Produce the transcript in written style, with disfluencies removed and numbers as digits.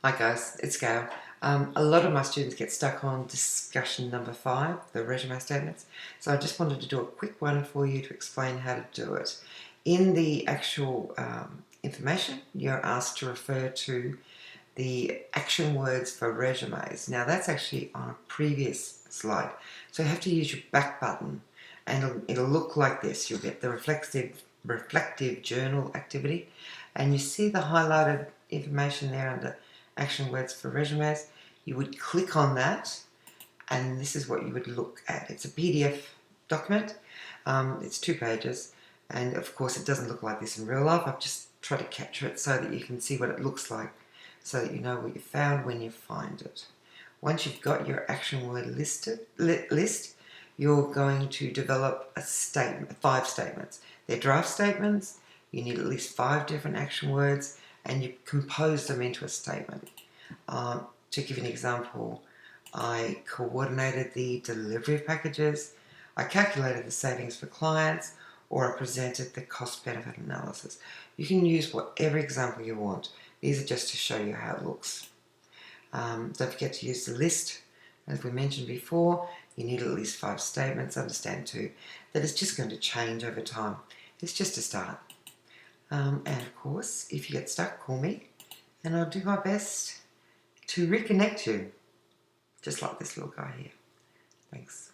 Hi guys, it's Gail. A lot of my students get stuck on discussion number 5, the resume statements. So I just wanted to do a quick one for you to explain how to do it. In the actual information, you're asked to refer to the action words for resumes. Now that's actually on a previous slide. So you have to use your back button and it'll look like this. You'll get the reflective journal activity and you see the highlighted information there under action words for resumes. You would click on that and this is what you would look at. It's a PDF document. It's 2 pages and of course it doesn't look like this in real life. I've just tried to capture it so that you can see what it looks like, so that you know what you found when you find it. Once you've got your action word list, you're going to develop a statement, 5 statements. They're draft statements. You need at least 5 different action words and you compose them into a statement. To give an example, I coordinated the delivery of packages, I calculated the savings for clients, or I presented the cost-benefit analysis. You can use whatever example you want. These are just to show you how it looks. Don't forget to use the list. As we mentioned before, you need at least 5 statements. Understand too that it's just going to change over time. It's just a start. And of course, if you get stuck, call me and I'll do my best to reconnect you. Just like this little guy here. Thanks.